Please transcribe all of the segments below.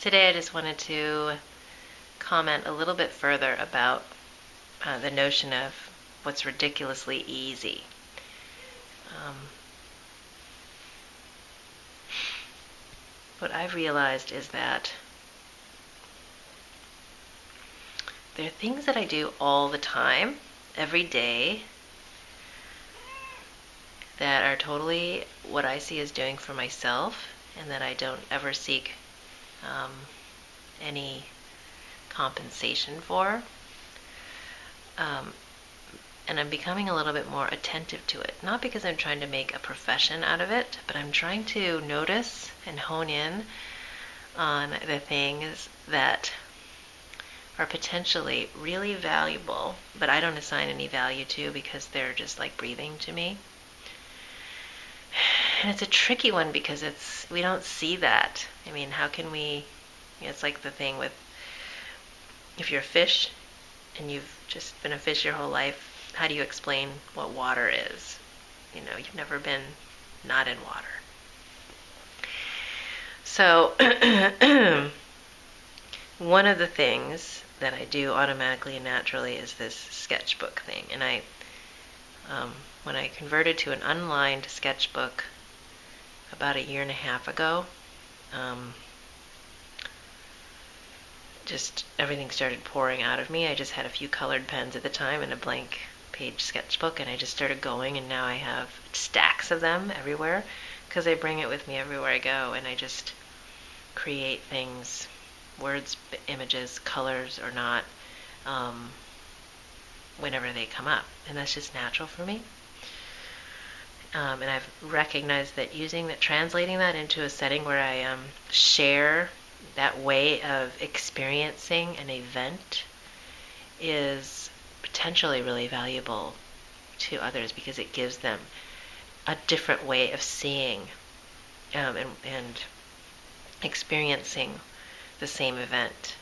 Today I just wanted to comment a little bit further about the notion of what's ridiculously easy. What I've realized is that there are things that I do all the time, every day, that are totally what I see as doing for myself, and that I don't ever seek any compensation for. And I'm becoming a little bit more attentive to it. Not because I'm trying to make a profession out of it, but I'm trying to notice and hone in on the things that are potentially really valuable, but I don't assign any value to because they're just like breathing to me. And it's a tricky one because we don't see that. I mean, how can we, it's like the thing with, if you're a fish and you've just been a fish your whole life, how do you explain what water is? You've never been not in water. So, one of the things that I do automatically and naturally is this sketchbook thing. And when I converted to an unlined sketchbook about 1.5 years ago, just everything started pouring out of me. I just had a few colored pens at the time and a blank page sketchbook, and I just started going, and now I have stacks of them everywhere because I bring it with me everywhere I go, and I just create things, words, images, colors or not, whenever they come up, and that's just natural for me. And I've recognized that translating that into a setting where I share that way of experiencing an event is potentially really valuable to others because it gives them a different way of seeing and experiencing the same event.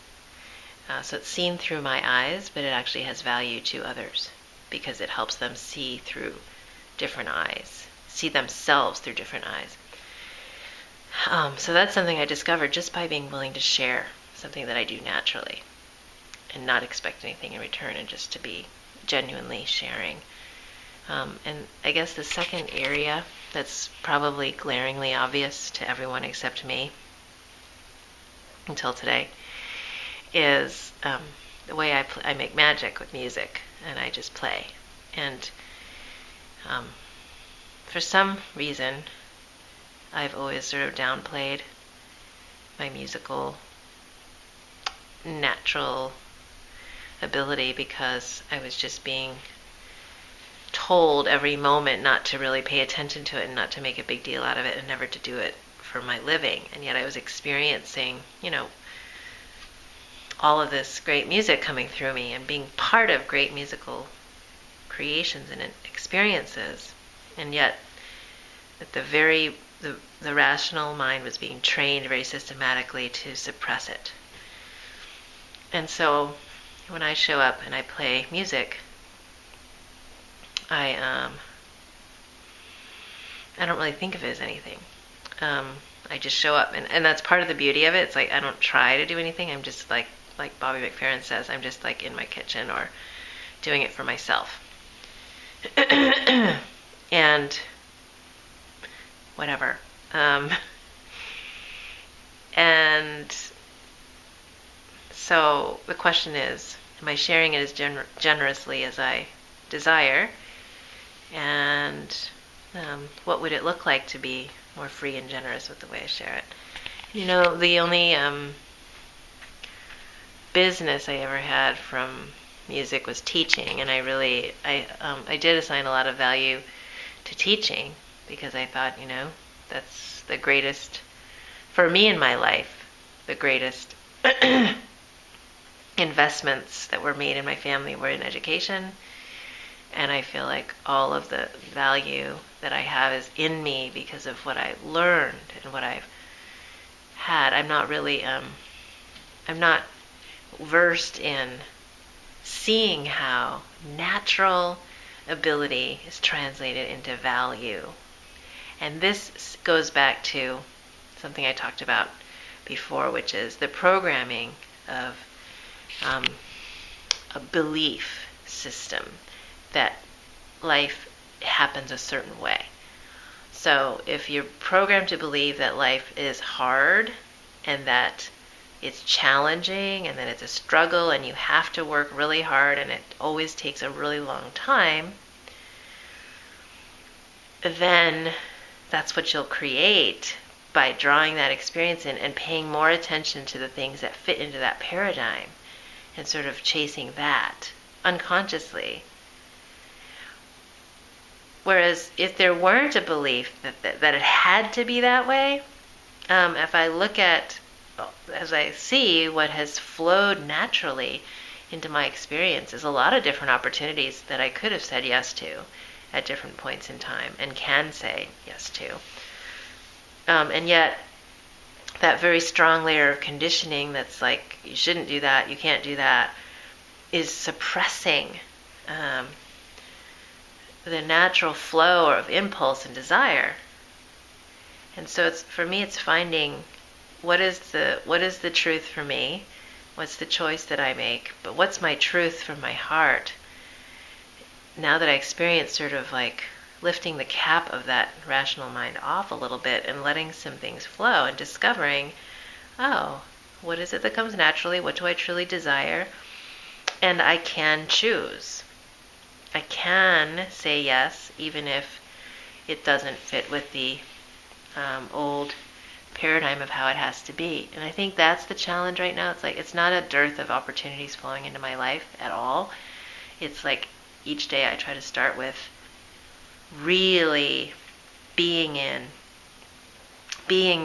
So it's seen through my eyes, but it actually has value to others because it helps them see through different eyes, see themselves through different eyes. So that's something I discovered just by being willing to share something that I do naturally and not expect anything in return, and just to be genuinely sharing. And I guess the second area that's probably glaringly obvious to everyone except me until today is the way I make magic with music, and I just play. And for some reason, I've always sort of downplayed my musical natural ability because I was just being told every moment not to really pay attention to it and not to make a big deal out of it and never to do it for my living. And yet I was experiencing, all of this great music coming through me and being part of great musical creations and experiences. And yet at the rational mind was being trained very systematically to suppress it. And so when I show up and I play music, I don't really think of it as anything. I just show up, and that's part of the beauty of it. It's like I don't try to do anything. I'm just like Bobby McFerrin says, I'm just like in my kitchen or doing it for myself. And whatever. And so the question is, am I sharing it as generously as I desire? And what would it look like to be more free and generous with the way I share it? The only business I ever had from music was teaching, and I did assign a lot of value to teaching because I thought, that's the greatest, for me in my life, the greatest investments that were made in my family were in education. And I feel like all of the value that I have is in me because of what I learned and what I've had. I'm not versed in seeing how natural ability is translated into value. And this goes back to something I talked about before, which is the programming of a belief system that life happens a certain way. So if you're programmed to believe that life is hard and that it's challenging and that it's a struggle and you have to work really hard and it always takes a really long time, then that's what you'll create by drawing that experience in and paying more attention to the things that fit into that paradigm and sort of chasing that unconsciously. Whereas if there weren't a belief that it had to be that way, if I look at, as I see what has flowed naturally into my experience, is a lot of different opportunities that I could have said yes to at different points in time and can say yes to. And yet, that very strong layer of conditioning that's like, you shouldn't do that, you can't do that, is suppressing the natural flow of impulse and desire. And so for me it's finding what is the truth for me, what's the choice that I make, but what's my truth from my heart. Now that I experience sort of like lifting the cap of that rational mind off a little bit and letting some things flow and discovering, oh, what is it that comes naturally? What do I truly desire? And I can choose. I can say yes, even if it doesn't fit with the old paradigm of how it has to be. And I think that's the challenge right now. It's like, it's not a dearth of opportunities flowing into my life at all. It's like each day I try to start with really being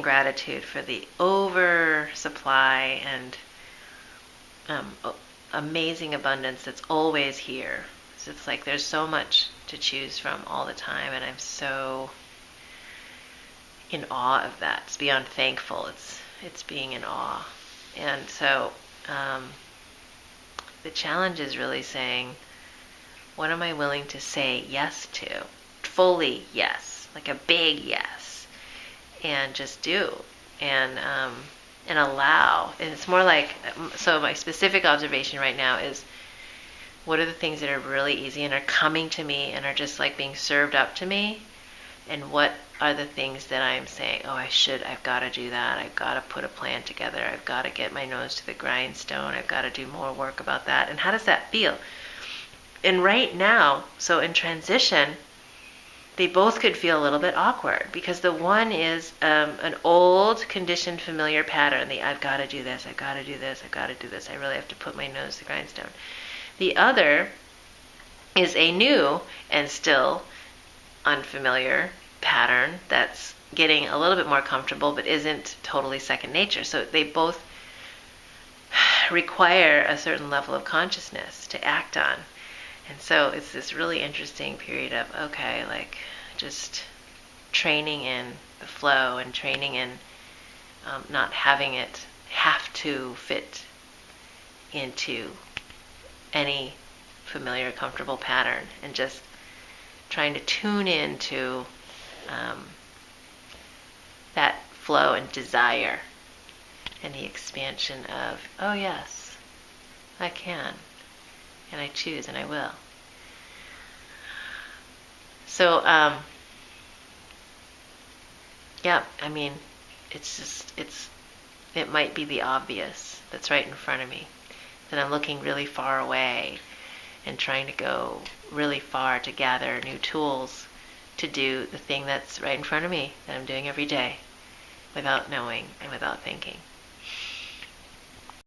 gratitude for the oversupply and amazing abundance that's always here. So it's like there's so much to choose from all the time, and I'm so in awe of that. It's beyond thankful. It's being in awe. And so the challenge is really saying, what am I willing to say yes to? Fully yes, like a big yes, and just do and allow. And it's more like, so my specific observation right now is, what are the things that are really easy and are coming to me and are just like being served up to me, and what are the things that I'm saying, oh, I've got to do that, I've got to put a plan together, I've got to get my nose to the grindstone, I've got to do more work about that. And how does that feel? And right now, so in transition, they both could feel a little bit awkward, because the one is an old, conditioned, familiar pattern. I've got to do this, I've got to do this, I've got to do this, I really have to put my nose to the grindstone. The other is a new and still unfamiliar pattern that's getting a little bit more comfortable but isn't totally second nature. So they both require a certain level of consciousness to act on. And so it's this really interesting period of, okay, like just training in the flow and training in not having it have to fit into any familiar, comfortable pattern, and just trying to tune into that flow and desire and the expansion of, oh yes, I can, and I choose, and I will. So, yeah, I mean, it might be the obvious that's right in front of me, that I'm looking really far away and trying to go really far to gather new tools to do the thing that's right in front of me, that I'm doing every day, without knowing and without thinking.